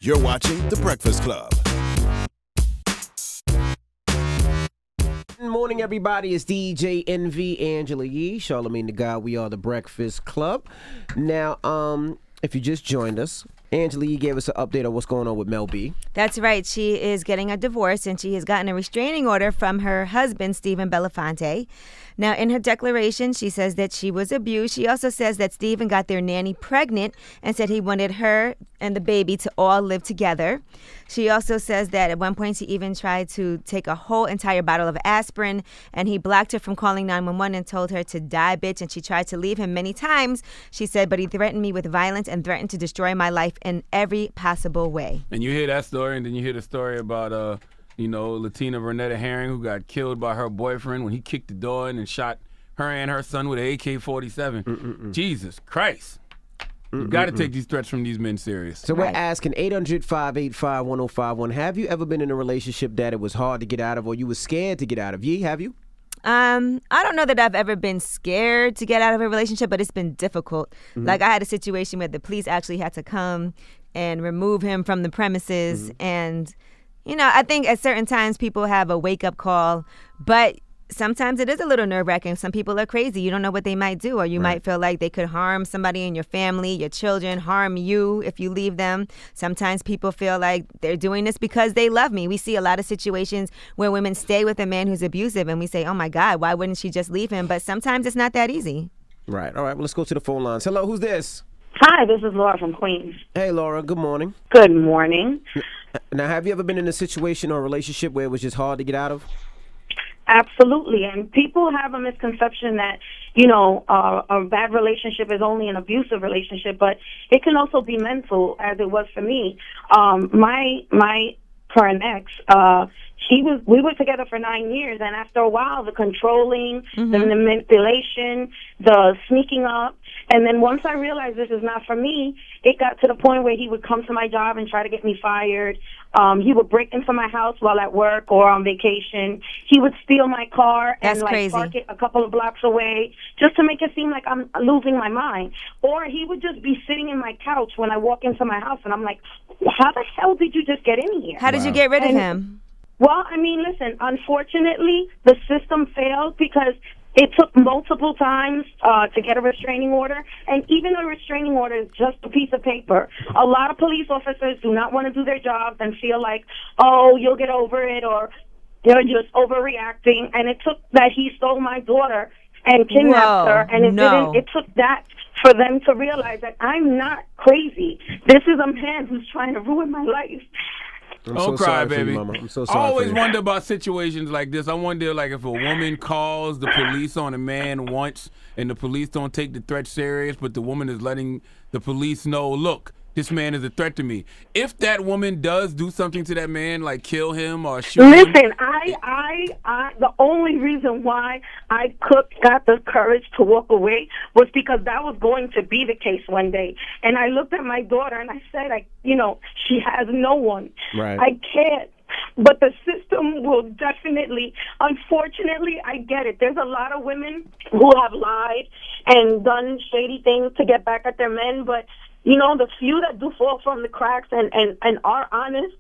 You're watching The Breakfast Club. Good morning, everybody. It's DJ Envy, Angela Yee, Charlamagne the God. We are The Breakfast Club. Now, if you just joined us, Angela Yee gave us an update on what's going on with Mel B. That's right. She is getting a divorce, and she has gotten a restraining order from her husband, Stephen Belafonte. Now, in her declaration, she says that she was abused. She also says that Stephen got their nanny pregnant and said he wanted her and the baby to all live together. She also says that at one point she even tried to take a whole entire bottle of aspirin, and he blocked her from calling 911 and told her to die, bitch. And she tried to leave him many times, she said, but he threatened me with violence and threatened to destroy my life in every possible way. And you hear that story, and then you hear the story about Latina Vernetta Herring, who got killed by her boyfriend when he kicked the door in and shot her and her son with an AK-47. Jesus Christ. You got to take these threats from these men serious. So we're asking 800-585-1051. Have you ever been in a relationship that it was hard to get out of or you were scared to get out of? Yee, have you? I don't know that I've ever been scared to get out of a relationship, but it's been difficult. Like, I had a situation where the police actually had to come and remove him from the premises. And, I think at certain times people have a wake-up call, but sometimes it is a little nerve-wracking. Some people are crazy. You don't know what they might do, or you might feel like they could harm somebody in your family, your children, harm you if you leave them. Sometimes people feel like they're doing this because they love me. We see a lot of situations where women stay with a man who's abusive, and we say, oh, my God, why wouldn't she just leave him? But sometimes it's not that easy. Right. All right. Well, let's go to the phone lines. Hello, who's this? Hi, this is Laura from Queens. Hey, Laura. Good morning. Good morning. Now, have you ever been in a situation or a relationship where it was just hard to get out of? Absolutely. And people have a misconception that, a bad relationship is only an abusive relationship, but it can also be mental, as it was for me. My current ex, we were together for 9 years, and after a while, the controlling, the manipulation, the sneaking up, and then once I realized this is not for me, it got to the point where he would come to my job and try to get me fired. He would break into my house while at work or on vacation. He would steal my car and park it a couple of blocks away just to make it seem like I'm losing my mind. Or he would just be sitting in my couch when I walk into my house, and I'm like, how the hell did you just get in here? How did you get rid of him? Well, listen, unfortunately, the system failed because it took multiple times to get a restraining order, and even a restraining order is just a piece of paper. A lot of police officers do not want to do their jobs and feel like, oh, you'll get over it, or they're just overreacting. And it took that he stole my daughter and kidnapped her, and it took that for them to realize that I'm not crazy. This is a man who's trying to ruin my life. Don't cry, baby. I'm so sorry. I always wonder about situations like this. I wonder, if a woman calls the police on a man once and the police don't take the threat serious, but the woman is letting the police know, look, this man is a threat to me. If that woman does do something to that man, like kill him or shoot him. Listen, I the only reason why I got the courage to walk away was because that was going to be the case one day. And I looked at my daughter and I said, she has no one. Right. I can't. But the system will definitely, unfortunately, I get it. There's a lot of women who have lied and done shady things to get back at their men, but the few that do fall from the cracks and are honest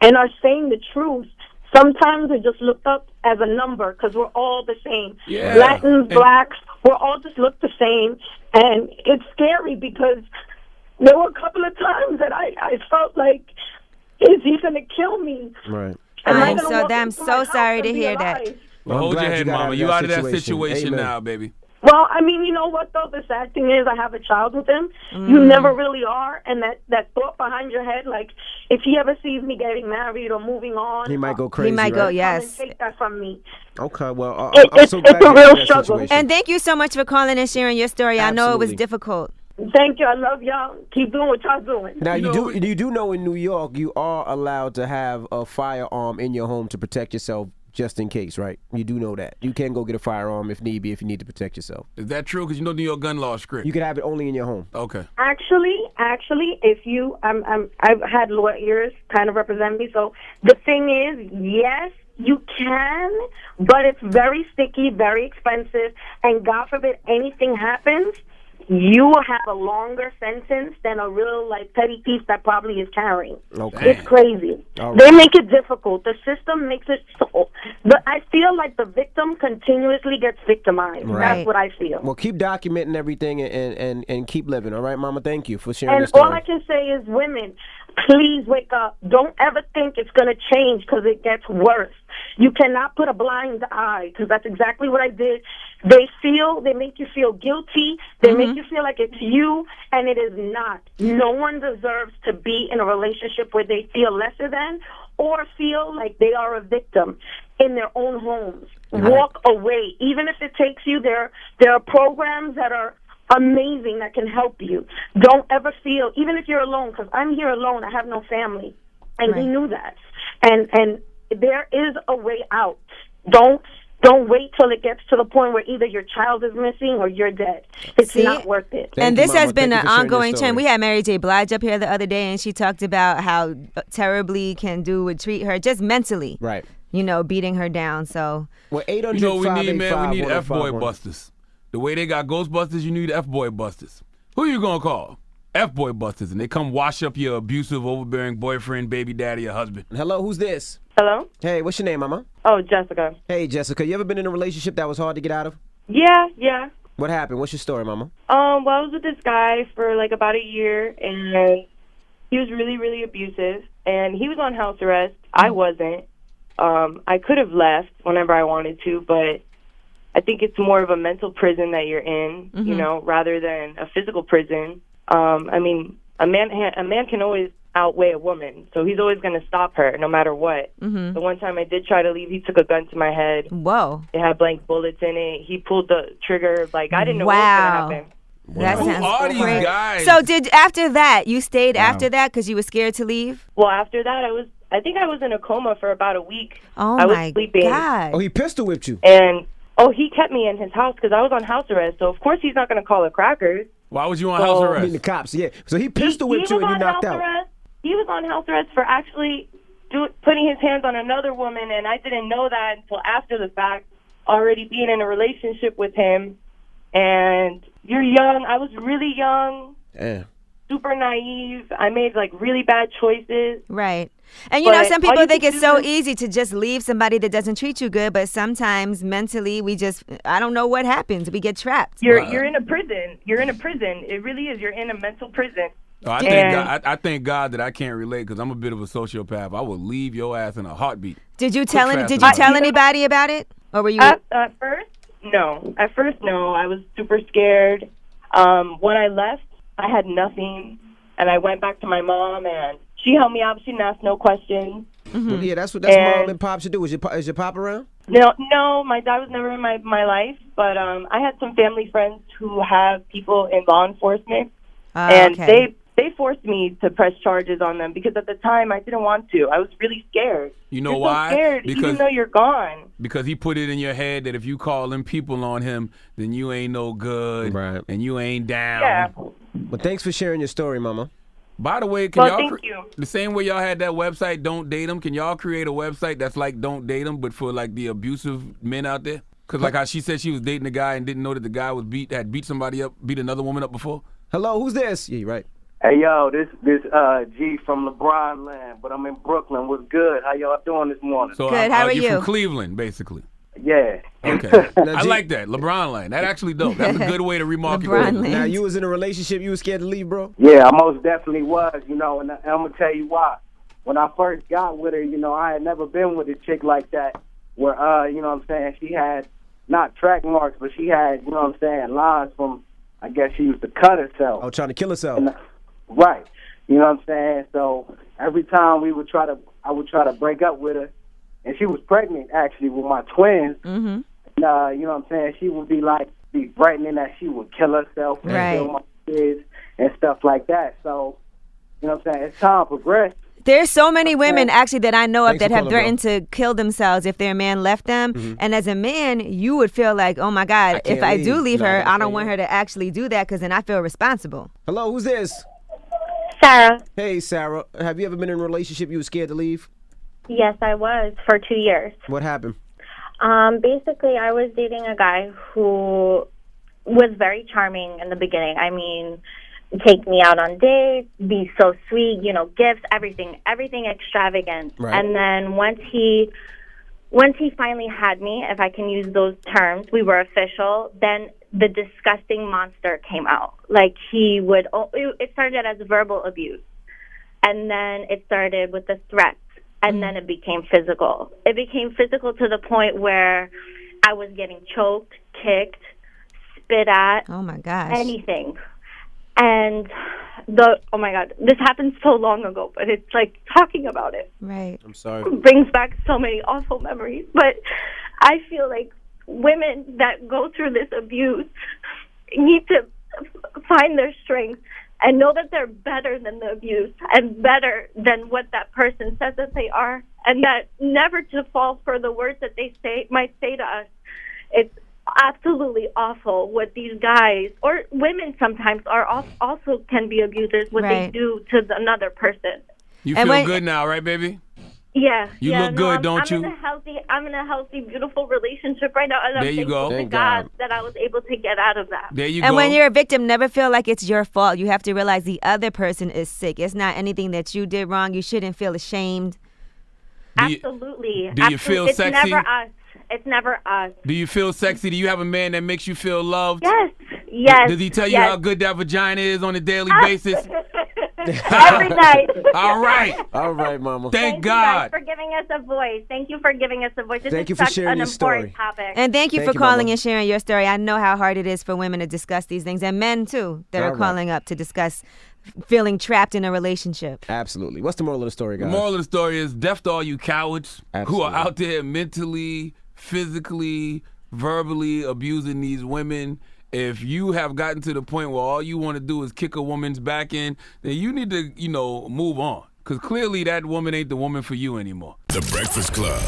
and are saying the truth, sometimes they're just looked up as a number because we're all the same. Yeah. Latins, blacks, we're all just looked the same. And it's scary because there were a couple of times that I felt like, is he going to kill me? Right. I'm so sorry to hear that. Well, hold your head, Mama. You out of that situation now, baby. Well, you know what, though? The sad thing is I have a child with him. You never really are. And that thought behind your head, like, if he ever sees me getting married or moving on. He might go crazy, He might go, yes. And take that from me. Okay, well, It's so glad a you're real in that struggle. situation. And thank you so much for calling and sharing your story. Absolutely. I know it was difficult. Thank you. I love y'all. Keep doing what y'all doing. Now, you do know in New York you are allowed to have a firearm in your home to protect yourself just in case, right? You do know that. You can go get a firearm if need be, if you need to protect yourself. Is that true? Because New York gun law is strict. You can have it only in your home. Okay. Actually, if you, I've had lawyers kind of represent me. So the thing is, yes, you can, but it's very sticky, very expensive, and God forbid anything happens, you will have a longer sentence than a real like petty thief that probably is carrying. Okay. It's crazy. All They right. make it difficult. The system makes it so. But I feel like the victim continuously gets victimized. Right. That's what I feel. Well, keep documenting everything and keep living. All right, Mama. Thank you for sharing And your story. all I can say is, women, please wake up. Don't ever think it's going to change because it gets worse. You cannot put a blind eye because that's exactly what I did. They make you feel guilty. They make you feel like it's you, and it is not. No one deserves to be in a relationship where they feel lesser than or feel like they are a victim in their own homes. Walk away. Even if it takes you there are programs that are amazing that can help you. Don't ever feel, even if you're alone, because I'm here alone, I have no family, and he knew that. And there is a way out. Don't wait till it gets to the point where either your child is missing or you're dead. It's See? not worth it. Thank And you, this has Mama. been Thank an you for sharing your ongoing story. trend. We had Mary J. Blige up here the other day, and she talked about how terribly would treat her just mentally. Right. You know, beating her down. So Well, 800 You know what we need, man? We need 585-1051. F-boy busters. The way they got Ghostbusters, you need F-boy busters. Who you gonna call? F-boy busters, and they come wash up your abusive, overbearing boyfriend, baby daddy, or husband. Hello, who's this? Hello? Hey, what's your name, Mama? Oh, Jessica. Hey, Jessica. You ever been in a relationship that was hard to get out of? Yeah. What happened? What's your story, Mama? Well, I was with this guy for like about a year, and he was really, really abusive, and he was on house arrest. I wasn't. I could have left whenever I wanted to, but I think it's more of a mental prison that you're in, you know, rather than a physical prison. I mean, a man can always outweigh a woman, so he's always going to stop her no matter what. The one time I did try to leave, he took a gun to my head. whoa. It had blank bullets in it. He pulled the trigger. Like, I didn't know Wow. what was going to happen. That Who sounds are these great. guys? So after that, you stayed after that because you were scared to leave? Well, after that, I think I was in a coma for about a week. Oh I was my sleeping. God. Oh, he pistol whipped you. And, he kept me in his house because I was on house arrest. So, of course, he's not going to call it crackers. Why was you on house I arrest? mean, the cops, yeah. So he pistol He whipped you was and you on knocked house out. arrest. He was on house arrest for actually putting his hands on another woman, and I didn't know that until after the fact, already being in a relationship with him. And you're young. I was really young, Yeah. super naive. I made, like, really bad choices. Right. And you know, But some all people you think can it's do so is- easy to just leave somebody that doesn't treat you good, but sometimes mentally I don't know what happens. We get trapped. You're in a prison. You're in a prison. It really is. You're in a mental prison. Oh, I thank God that I can't relate because I'm a bit of a sociopath. I would leave your ass in a heartbeat. Did you tell fast Did you about tell it. anybody about it? Or were you At first, no. At first, no. I was super scared. When I left, I had nothing, and I went back to my mom, and she helped me out. She didn't ask no questions. Well, yeah, that's mom And- and pop should do. Is your pop around? No, my dad was never in my life, but I had some family friends who have people in law enforcement, and okay. they forced me to press charges on them because at the time I didn't want to. I was really scared. You know You're why? So scared, Because- even though you're gone. Because he put it in your head that if you call them people on him, then you ain't no good, Right. and you ain't down. Yeah. But thanks for sharing your story, Mama. By the way, can Well, y'all thank you. the same way y'all had that website, Don't Date Them? Can y'all create a website that's like Don't Date Them, but for like the abusive men out there? Because like how she said she was dating a guy and didn't know that the guy was had beat somebody up, beat another woman up before. Hello, who's this? Yeah, you're right. Hey, yo, this G from LeBron land, but I'm in Brooklyn. What's good? How y'all doing this morning? So Good, how are you're you? from Cleveland, basically. Yeah. Okay, Now, I G- like that LeBron line. That actually dope. That's a good way to remarket. LeBron it. line. Now, you was in a relationship, you was scared to leave, bro? Yeah, I most definitely was, and I'm going to tell you why. When I first got with her, I had never been with a chick like that where, she had not track marks, but she had, lines from, I guess she used to cut herself. Oh, trying to kill herself. Right. You know what I'm saying? So every time I would try to break up with her, and she was pregnant actually with my twins. Mhm. She would be threatening that she would kill herself and Right. kill my kids and stuff like that. So, as time progressed, There's so many women actually that I know of Thanks that for have calling, threatened to kill themselves if their man left them. And as a man, you would feel like, oh my God, can't if I do leave. leave No, I her, gotta I stay don't want here. her to actually do that because then I feel responsible. Hello, who's this? Sarah. Hey, Sarah. Have you ever been in a relationship you were scared to leave? Yes, I was for 2 years. What happened? Basically, I was dating a guy who was very charming in the beginning. I mean, take me out on dates, be so sweet, you know, gifts, everything extravagant. Right. And then once he finally had me, if I can use those terms, we were official, then the disgusting monster came out. Like, it started as verbal abuse. And then it started with the threats. And then it became physical. It became physical to the point where I was getting choked, kicked, spit at. Oh, my gosh. Anything. And oh my God, this happened so long ago, but it's like talking about it. Right. I'm sorry. Brings back so many awful memories. But I feel like women that go through this abuse need to find their strength and know that they're better than the abuse and better than what that person says that they are, and that never to fall for the words that they might say to us. It's absolutely awful what these guys, or women sometimes, are also can be abusers, what they do to another person. You feel good now, right, baby? Yeah. You look good, don't you? I'm in a healthy, beautiful relationship right now, and I'm thankful to God that I was able to get out of that. There you go. And when you're a victim, never feel like it's your fault. You have to realize the other person is sick. It's not anything that you did wrong. You shouldn't feel ashamed. Absolutely. Do you feel sexy? It's never us. It's never us. Do you feel sexy? Do you have a man that makes you feel loved? Yes. Does he tell you how good that vagina is on a daily basis? Every night. All right. All right, Mama. Thank You guys God. for giving us a voice. Thank you for giving us a voice. This Thank you is for such sharing an your important story. topic. And thank you Thank for you, calling Mama. and sharing your story. I know how hard it is for women to discuss these things, and men too, that All are right. calling up to discuss feeling trapped in a relationship. Absolutely. What's the moral of the story, The guys? moral of the story is death to all you cowards who Absolutely. are out there mentally, physically, verbally abusing these women. If you have gotten to the point where all you want to do is kick a woman's back in, then you need to, move on. Because clearly that woman ain't the woman for you anymore. The Breakfast Club.